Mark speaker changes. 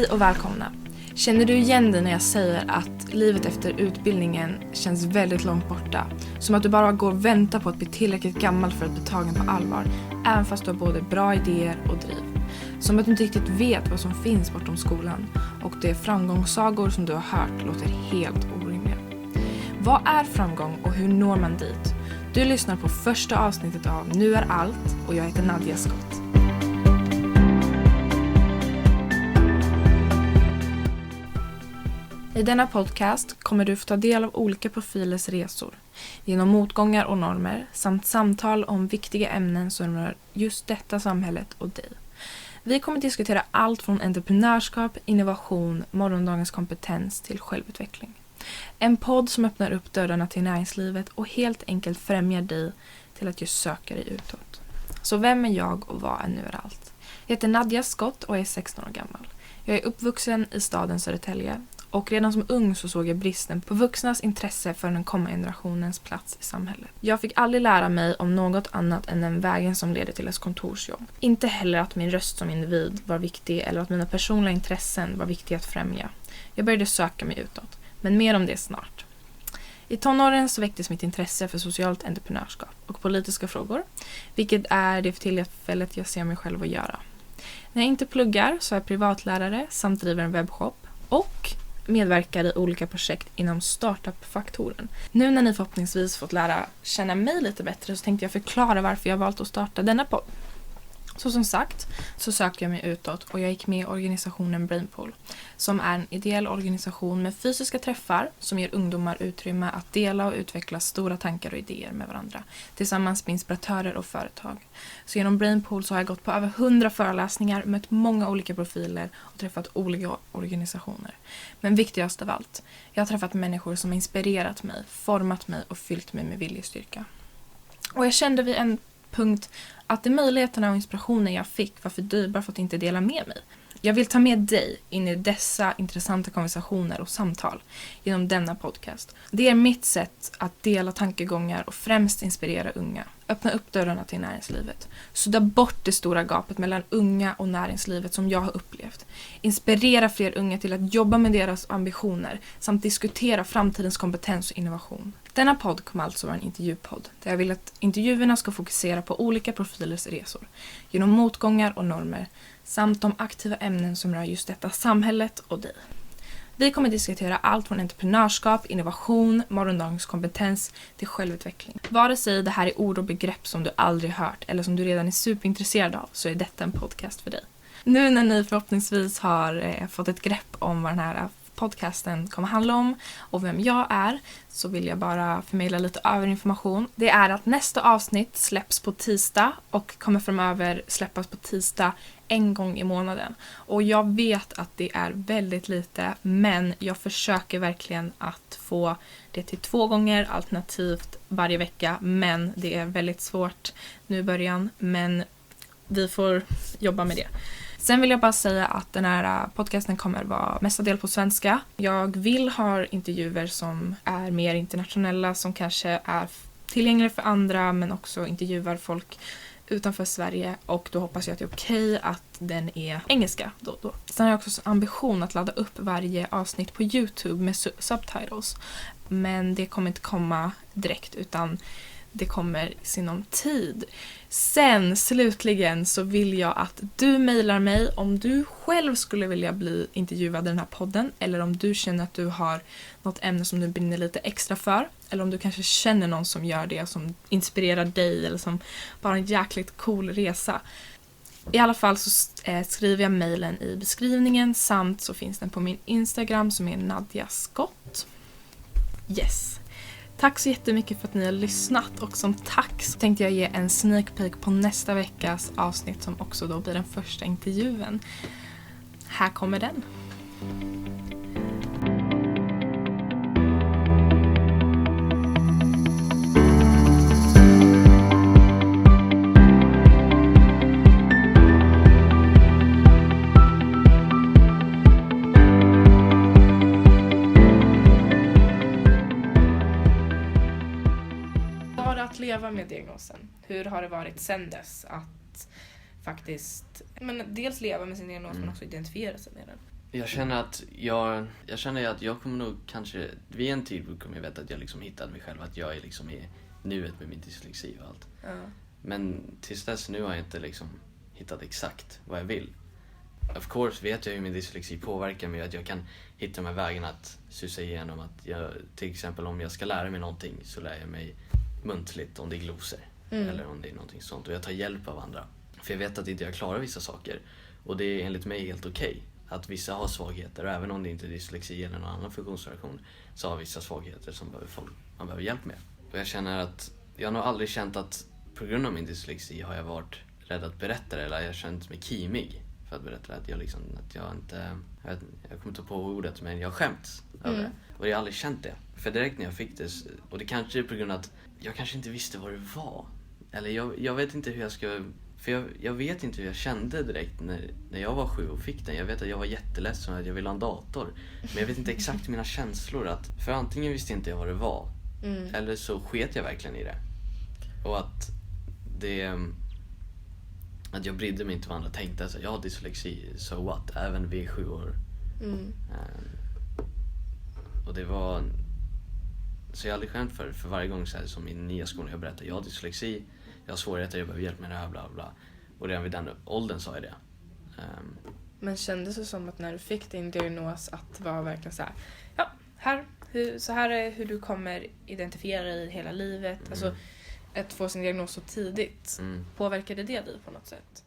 Speaker 1: Hej och välkomna. Känner du igen dig när jag säger att livet efter utbildningen känns väldigt långt borta? Som att du bara går och väntar på att bli tillräckligt gammal för att bli tagen på allvar, även fast du har både bra idéer och driv. Som att du inte riktigt vet vad som finns bortom skolan och de framgångssagor som du har hört låter helt orimliga. Vad är framgång och hur når man dit? Du lyssnar på första avsnittet av Nu är allt och jag heter Nadia Skott. I denna podcast kommer du få ta del av olika profilers resor, genom motgångar och normer, samt samtal om viktiga ämnen som rör just detta samhället och dig. Vi kommer diskutera allt från entreprenörskap, innovation, morgondagens kompetens till självutveckling. En podd som öppnar upp dörrarna till näringslivet och helt enkelt främjar dig till att just söka dig utåt. Så vem är jag och vad är Nu är allt? Jag heter Nadia Skott och är 16 år gammal. Jag är uppvuxen i staden Södertälje. Och redan som ung så såg jag bristen på vuxnas intresse för den kommande generationens plats i samhället. Jag fick aldrig lära mig om något annat än den vägen som leder till ett kontorsjobb. Inte heller att min röst som individ var viktig eller att mina personliga intressen var viktiga att främja. Jag började söka mig utåt, men mer om det snart. I tonåren så väcktes mitt intresse för socialt entreprenörskap och politiska frågor, vilket är det för tillfället jag ser mig själv att göra. När jag inte pluggar så är jag privatlärare samt driver en webbshop och medverkar i olika projekt inom startup-faktoren. Nu när ni förhoppningsvis fått lära känna mig lite bättre så tänkte jag förklara varför jag valt att starta denna podd. Så som sagt så sökte jag mig utåt och jag gick med i organisationen Brainpool, som är en ideell organisation med fysiska träffar som ger ungdomar utrymme att dela och utveckla stora tankar och idéer med varandra tillsammans med inspiratörer och företag. Så genom Brainpool så har jag gått på över 100 föreläsningar, mött många olika profiler och träffat olika organisationer. Men viktigast av allt, jag har träffat människor som har inspirerat mig, format mig och fyllt mig med viljestyrka. Och jag kände vid en punkt att de möjligheterna och inspirationen jag fick var för dyrbar för att inte dela med mig. Jag vill ta med dig in i dessa intressanta konversationer och samtal genom denna podcast. Det är mitt sätt att dela tankegångar och främst inspirera unga. Öppna upp dörrarna till näringslivet. Sudda bort det stora gapet mellan unga och näringslivet som jag har upplevt. Inspirera fler unga till att jobba med deras ambitioner samt diskutera framtidens kompetens och innovation. Denna podd kommer alltså vara en intervjupodd där jag vill att intervjuerna ska fokusera på olika profilers resor genom motgångar och normer samt de aktiva ämnen som rör just detta samhället och dig. Vi kommer diskutera allt från entreprenörskap, innovation, morgondagens kompetens till självutveckling. Vare sig det här är ord och begrepp som du aldrig hört eller som du redan är superintresserad av så är detta en podcast för dig. Nu när ni förhoppningsvis har fått ett grepp om vad den här podcasten kommer handla om och vem jag är så vill jag bara förmedla lite överinformation. Det är att nästa avsnitt släpps på tisdag och kommer framöver släppas på tisdag en gång i månaden. Och jag vet att det är väldigt lite, men jag försöker verkligen att få det till 2 gånger alternativt varje vecka, men det är väldigt svårt nu i början, men vi får jobba med det. Sen vill jag bara säga att den här podcasten kommer vara mestadels på svenska. Jag vill ha intervjuer som är mer internationella, som kanske är tillgängliga för andra men också intervjuar folk utanför Sverige, och då hoppas jag att det är okej att den är engelska då och då. Sen har jag också ambition att ladda upp varje avsnitt på YouTube med subtitles, men det kommer inte komma direkt utan det kommer i sinom tid. Sen slutligen så vill jag att du mejlar mig om du själv skulle vilja bli intervjuad i den här podden, eller om du känner att du har något ämne som du brinner lite extra för, eller om du kanske känner någon som gör det, som inspirerar dig eller som bara har en jäkligt cool resa. I alla fall så skriver jag mejlen i beskrivningen, samt så finns den på min Instagram som är Nadia Skott. Yes. Tack så jättemycket för att ni har lyssnat, och som tack så tänkte jag ge en sneak peek på nästa veckas avsnitt som också då blir den första intervjun. Här kommer den. Leva med diagnosen. Hur har det varit sen dess att faktiskt dels leva med sin diagnos men också identifiera sig med den?
Speaker 2: Jag känner att jag kommer nog kanske, vid en tid kommer jag veta att jag liksom hittat mig själv, att jag är liksom i nuet med min dyslexi och allt.
Speaker 1: Ja.
Speaker 2: Men tills dess nu har jag inte liksom hittat exakt vad jag vill. Of course vet jag hur min dyslexi påverkar mig, att jag kan hitta de här vägarna att susa igenom, att jag, till exempel om jag ska lära mig någonting så lär jag mig muntligt om det är glosor eller om det är någonting sånt, och jag tar hjälp av andra. För jag vet att inte jag klarar vissa saker, och det är enligt mig helt okej. Att vissa har svagheter, och även om det inte är dyslexi eller någon annan funktionsvariation, så har vissa svagheter som man behöver hjälp med. Och jag känner att jag har nog aldrig känt att på grund av min dyslexi har jag varit rädd att berätta det, eller jag har känt mig kimig för att berätta det, att jag inte, jag kommer inte på ordet, men jag har skämts över det. Och jag har aldrig känt det. För direkt när jag fick det, och det kanske är på grund av att jag kanske inte visste vad det var. Eller jag vet inte hur jag ska, för jag vet inte hur jag kände direkt när jag var 7 och fick den. Jag vet att jag var jätteledsen och att jag ville ha en dator. Men jag vet inte exakt mina känslor. För antingen visste inte jag vad det var, eller så sket jag verkligen i det. Och att jag brydde mig inte vad andra tänkte. Alltså, jag har dyslexi, so what? Även vid 7 år. Och det var... Så jag har aldrig skämt för varje gång så här, som i nya skolan jag berättar, jag har dyslexi, jag har svårigheter, jag behöver hjälp med det här, bla bla. Och redan vid den åldern sa jag det.
Speaker 1: Men kändes det som att när du fick din diagnos att det var verkligen så här, så här är hur du kommer identifiera dig hela livet? Alltså att få sin diagnos så tidigt, påverkade det dig på något sätt?